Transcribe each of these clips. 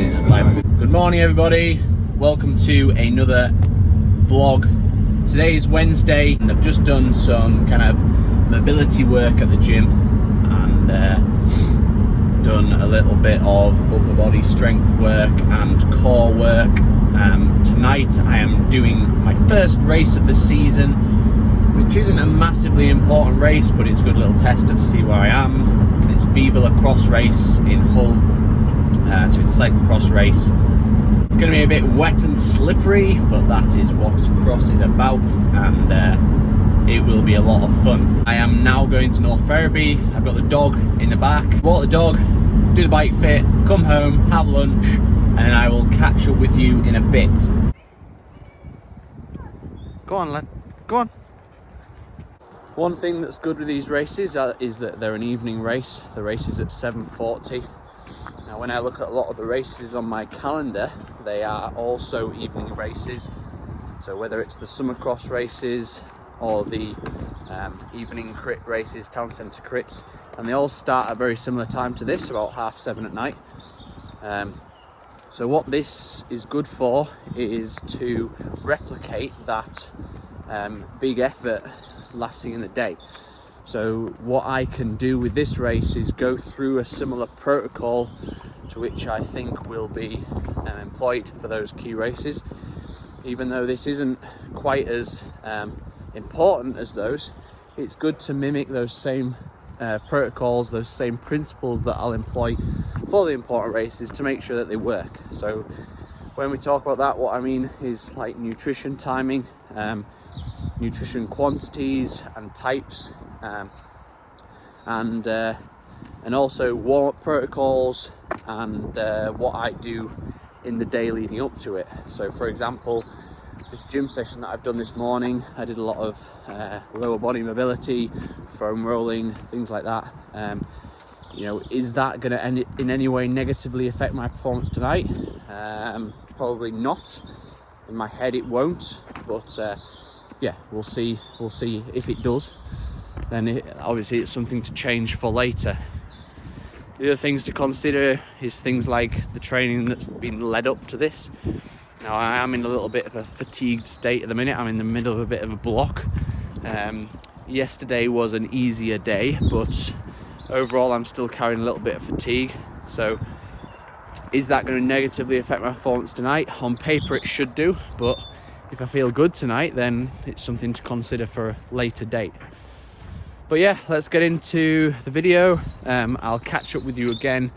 Good morning everybody, welcome to another vlog. Today is Wednesday and I've just done some kind of mobility work at the gym and done a little bit of upper body strength work and core work. Tonight I am doing my first race of the season, which isn't a massively important race, but it's a good little tester to see where I am. It's Vive Le Cross race in Hull. So it's a cyclocross race. It's going to be a bit wet and slippery, but that is what cross is about, and it will be a lot of fun. I am now going to North Ferriby. I've got the dog in the back. Walk the dog, do the bike fit, come home, have lunch, and then I will catch up with you in a bit. Go on, lad. Go on. One thing that's good with these races is that they're an evening race. The race is at 7:40. Now when I look at a lot of the races on my calendar, they are also evening races. So whether it's the summer cross races or the evening crit races, town centre crits, and they all start at a very similar time to this, about 7:30 at night. So what this is good for is to replicate that big effort lasting in the day. So what I can do with this race is go through a similar protocol to which I think will be employed for those key races. Even though this isn't quite as important as those, it's good to mimic those same protocols, those same principles that I'll employ for the important races to make sure that they work. So when we talk about that, what I mean is like nutrition timing, nutrition quantities and types, and also warm-up protocols and what I do in the day leading up to it. So for example, this gym session that I've done this morning, I did a lot of lower body mobility, foam rolling, things like that. You know, is that going to in any way negatively affect my performance tonight? Probably not. In my head it won't, but yeah, we'll see if it does. Then obviously it's something to change for later. The other things to consider is things like the training that's been led up to this. Now I am in a little bit of a fatigued state at the minute. I'm in the middle of a bit of a block. Yesterday was an easier day, but overall I'm still carrying a little bit of fatigue. So is that going to negatively affect my performance tonight? On paper it should do, but if I feel good tonight, then it's something to consider for a later date. But yeah, let's get into the video. I'll catch up with you again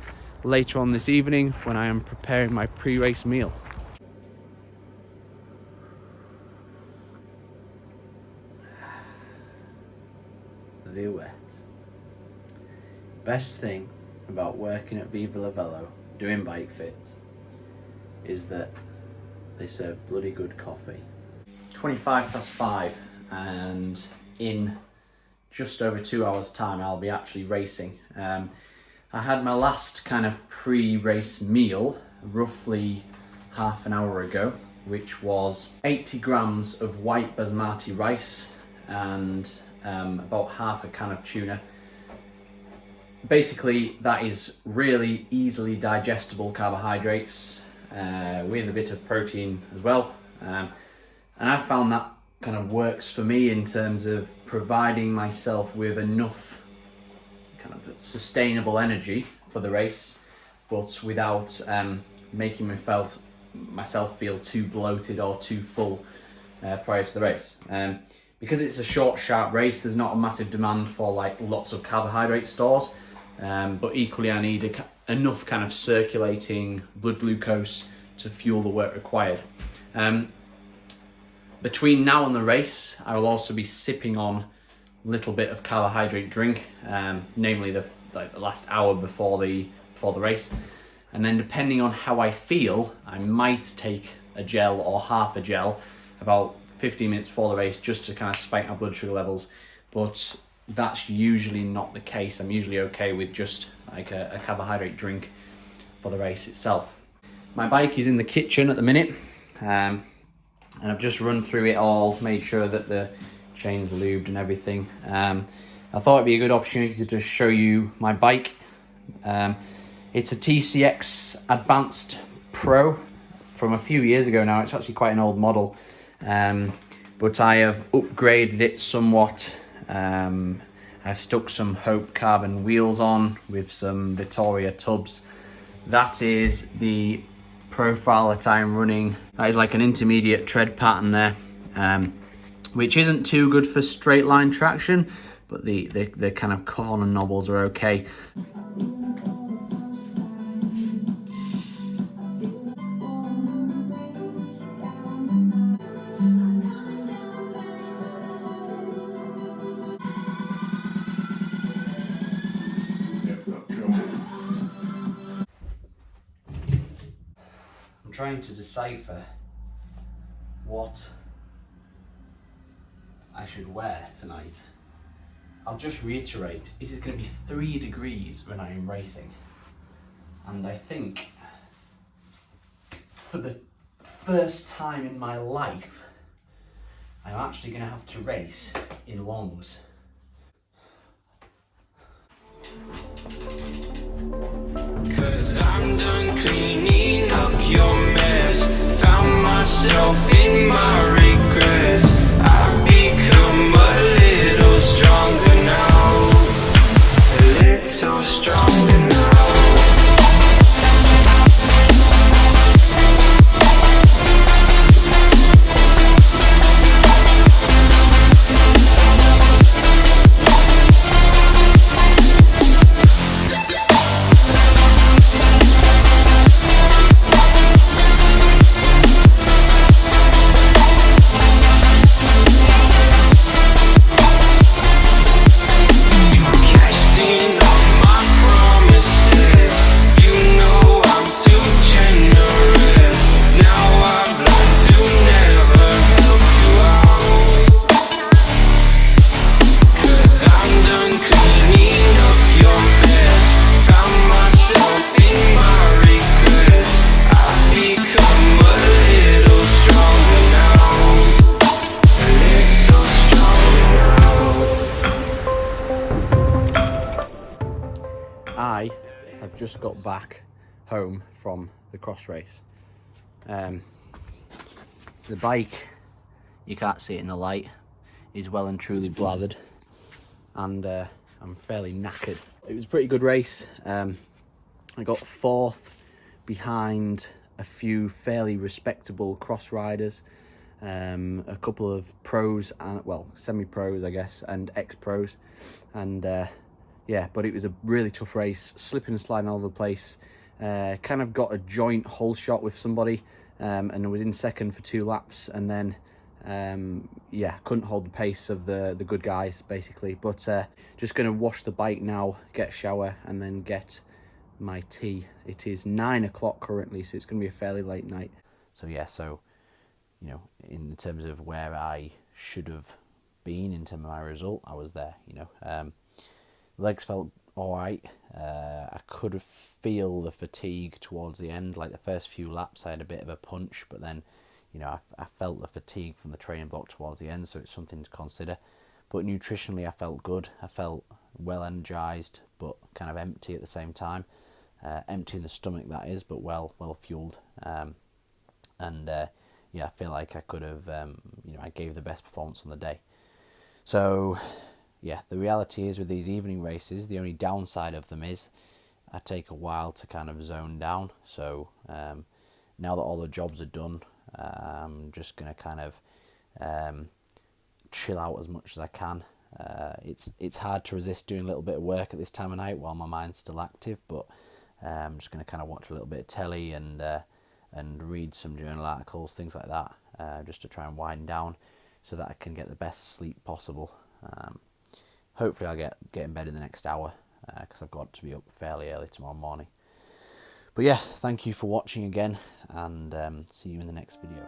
later on this evening when I am preparing my pre-race meal. The wet. Best thing about working at Vive Le Velo, doing bike fits, is that they serve bloody good coffee. 5:25, and in just over 2 hours time I'll be actually racing. I had my last kind of pre-race meal roughly half an hour ago, which was 80 grams of white basmati rice and about half a can of tuna. Basically that is really easily digestible carbohydrates with a bit of protein as well, and I found that kind of works for me in terms of providing myself with enough kind of sustainable energy for the race, but without making myself feel too bloated or too full prior to the race. Because it's a short, sharp race, there's not a massive demand for like lots of carbohydrate stores, but equally I need enough kind of circulating blood glucose to fuel the work required. Between now and the race, I will also be sipping on a little bit of carbohydrate drink, namely the last hour before the race. And then depending on how I feel, I might take a gel or half a gel about 15 minutes before the race just to kind of spike my blood sugar levels. But that's usually not the case. I'm usually okay with just like a carbohydrate drink for the race itself. My bike is in the kitchen at the minute. And I've just run through it all, made sure that the chain's lubed and everything. I thought it'd be a good opportunity to just show you my bike. It's a TCX Advanced Pro from a few years ago now. It's actually quite an old model, but I have upgraded it somewhat. I've stuck some Hope carbon wheels on with some Vittoria tubs. That is the profile that I'm running. That is like an intermediate tread pattern there, which isn't too good for straight line traction, but the kind of corner knobbles are okay. I'm trying to decipher what I should wear tonight. I'll just reiterate, it is going to be 3 degrees when I am racing. And I think for the first time in my life, I'm actually going to have to race in longs. Cause I'm done cleaning up your mess. Found myself in my regrets. I've become a little stronger now. A little stronger now. I have just got back home from the cross race. The bike, you can't see it in the light, is well and truly blathered, and I'm fairly knackered. It was a pretty good race. I got 4th behind a few fairly respectable cross riders, a couple of pros and, well, semi-pros I guess, and ex-pros, and yeah, but it was a really tough race, slipping and sliding all over the place. Kind of got a joint hole shot with somebody, and was in second for 2 laps, and then yeah, couldn't hold the pace of the good guys basically. But just going to wash the bike now, get a shower, and then get my tea. It is 9 o'clock currently, so it's going to be a fairly late night. So yeah, so you know, in terms of where I should have been in terms of my result, I was there. You know, legs felt all right. I could feel the fatigue towards the end. Like the first few laps I had a bit of a punch, but then, you know, I felt the fatigue from the training block towards the end, so it's something to consider. But nutritionally I felt good. I felt well energized, but kind of empty at the same time. Empty in the stomach, that is, but well fueled. And yeah, I feel like I could have, you know, I gave the best performance on the day. So yeah, the reality is with these evening races, the only downside of them is I take a while to kind of zone down. So now that all the jobs are done, I'm just going to kind of chill out as much as I can. It's hard to resist doing a little bit of work at this time of night while my mind's still active, but I'm just going to kind of watch a little bit of telly and read some journal articles, things like that, just to try and wind down so that I can get the best sleep possible. Hopefully I'll get in bed in the next hour, because I've got to be up fairly early tomorrow morning. But yeah, thank you for watching again, and see you in the next video.